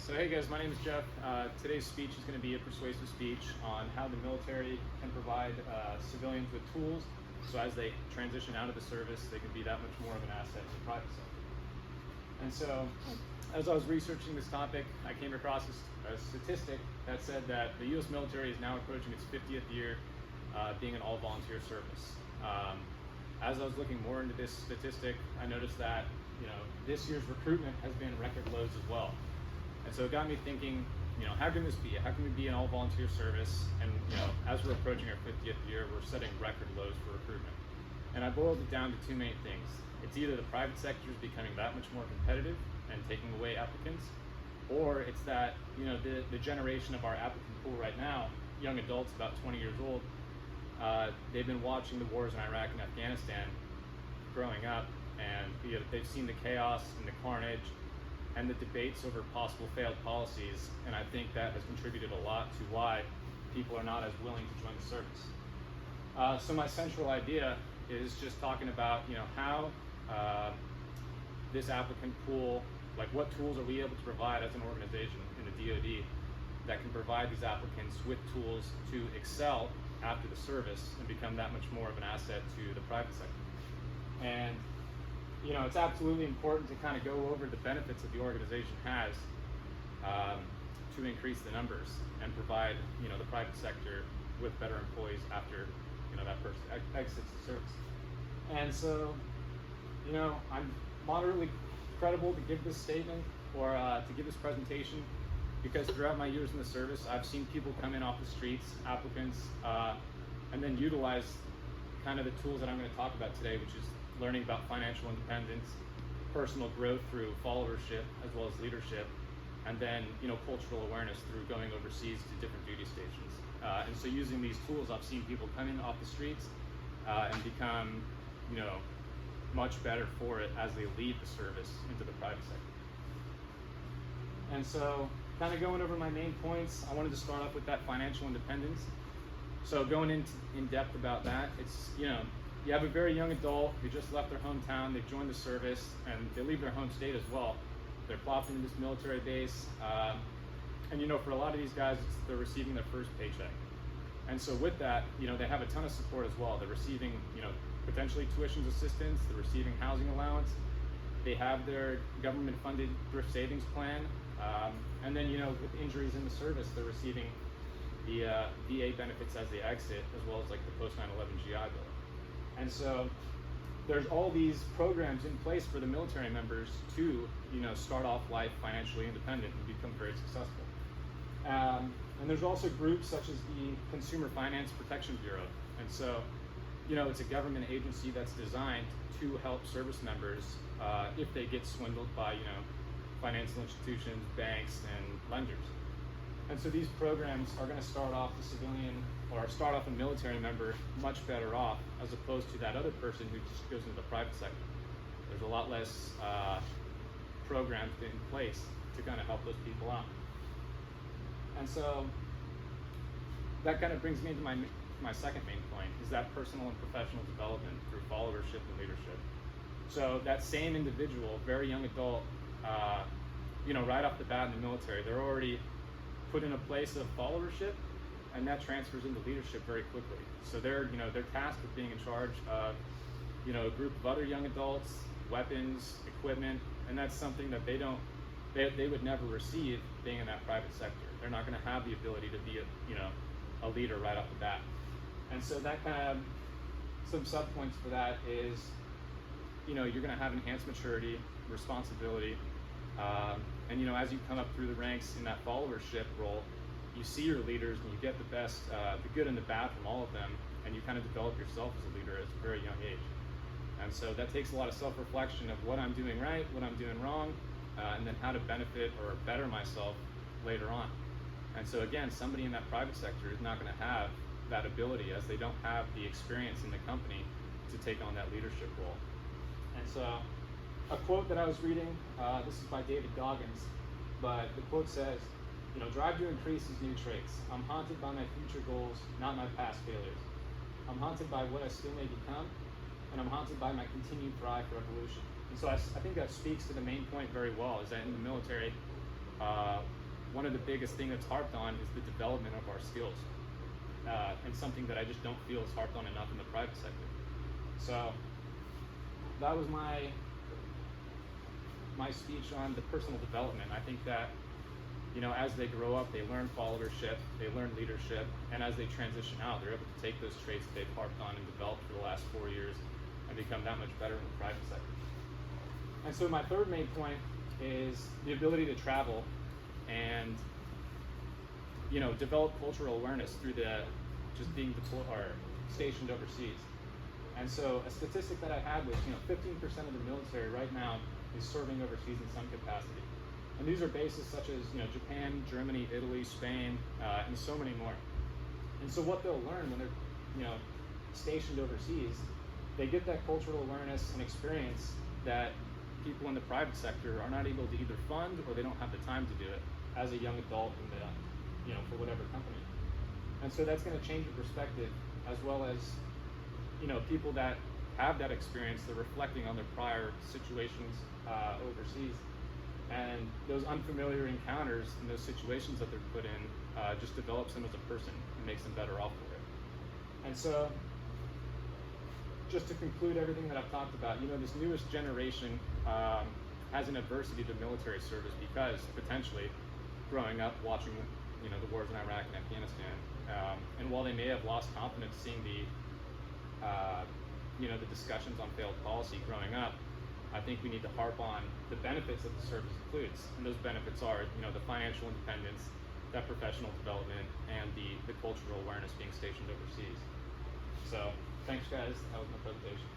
So hey guys, my name is Jeff. Today's speech is going to be a persuasive speech on how the military can provide civilians with tools so as they transition out of the service, they can be that much more of an asset to the private sector. And so, as I was researching this topic, I came across a statistic that said that the U.S. military is now approaching its 50th year being an all-volunteer service. As I was looking more into this statistic, I noticed that this year's recruitment has been record lows as well. And so it got me thinking, how can this be? How can we be an all-volunteer service? And as we're approaching our 50th year, we're setting record lows for recruitment. And I boiled it down to two main things. It's either the private sector is becoming that much more competitive and taking away applicants, or it's that the generation of our applicant pool right now, young adults about 20 years old, they've been watching the wars in Iraq and Afghanistan growing up, and they've seen the chaos and the carnage and the debates over possible failed policies, and I think that has contributed a lot to why people are not as willing to join the service. So my central idea is just talking about how this applicant pool, like what tools are we able to provide as an organization in the DoD that can provide these applicants with tools to excel after the service and become that much more of an asset to the private sector. And it's absolutely important to kind of go over the benefits that the organization has to increase the numbers and provide the private sector with better employees after that person exits the service. And so I'm moderately credible to give this statement or to give this presentation because throughout my years in the service, I've seen people come in off the streets, applicants, and then utilize kind of the tools that I'm going to talk about today, which is learning about financial independence, personal growth through followership as well as leadership, and then cultural awareness through going overseas to different duty stations. And so using these tools, I've seen people come in off the streets and become much better for it as they leave the service into the private sector. And so kind of going over my main points, I wanted to start off with that financial independence. So going in depth about that, it's you have a very young adult who just left their hometown, they've joined the service, and they leave their home state as well. They're plopped into this military base, and for a lot of these guys, they're receiving their first paycheck. And so with that, they have a ton of support as well. They're receiving, potentially tuition assistance, they're receiving housing allowance, they have their government-funded thrift savings plan, and then, with injuries in the service, they're receiving the VA benefits as they exit, as well as like the post 9/11 GI Bill. And so there's all these programs in place for the military members to, start off life financially independent and become very successful. And there's also groups such as the Consumer Finance Protection Bureau. And so, it's a government agency that's designed to help service members if they get swindled by, financial institutions, banks, and lenders. And so these programs are going to start off the civilian or start off a military member much better off as opposed to that other person who just goes into the private sector. There's a lot less programs in place to kind of help those people out. And so that kind of brings me into my second main point, is that personal and professional development through followership and leadership. So that same individual, very young adult, right off the bat in the military, they're already put in a place of followership, and that transfers into leadership very quickly. So they're tasked with being in charge of a group of other young adults, weapons, equipment, and that's something that they would never receive being in that private sector. They're not going to have the ability to be a leader right off the bat. And so that kind of some subpoints for that is you're going to have enhanced maturity, responsibility. And as you come up through the ranks in that followership role, you see your leaders and you get the best, the good and the bad from all of them, and you kind of develop yourself as a leader at a very young age. And so that takes a lot of self-reflection of what I'm doing right, what I'm doing wrong, and then how to benefit or better myself later on. And so again, somebody in that private sector is not going to have that ability as they don't have the experience in the company to take on that leadership role. And so a quote that I was reading, this is by David Goggins, but the quote says, drive to increase these new traits. I'm haunted by my future goals, not my past failures. I'm haunted by what I still may become, and I'm haunted by my continued drive for evolution. And so I think that speaks to the main point very well, is that in the military, one of the biggest things that's harped on is the development of our skills, and something that I just don't feel is harped on enough in the private sector. So that was my speech on the personal development. I think that, you know, as they grow up, they learn followership, they learn leadership, and as they transition out, they're able to take those traits that they've harped on and developed for the last 4 years and become that much better in the private sector. And so my third main point is the ability to travel and, you know, develop cultural awareness through just being stationed overseas. And so a statistic that I had was, you know, 15% of the military right now is serving overseas in some capacity. And these are bases such as, you know, Japan, Germany, Italy, Spain, and so many more. And so what they'll learn when they're, you know, stationed overseas, they get that cultural awareness and experience that people in the private sector are not able to either fund, or they don't have the time to do it as a young adult in the, you know, for whatever company. And so that's going to change your perspective, as well as, you know, people that have that experience, they're reflecting on their prior situations overseas, and those unfamiliar encounters and those situations that they're put in just develops them as a person and makes them better off for it. And so, just to conclude everything that I've talked about, you know, this newest generation has an adversity to military service because potentially growing up watching, you know, the wars in Iraq and Afghanistan, and while they may have lost confidence seeing the you know, the discussions on failed policy growing up, I think we need to harp on the benefits that the service includes. And those benefits are, you know, the financial independence, that professional development, and the cultural awareness being stationed overseas. So thanks guys, that was my presentation.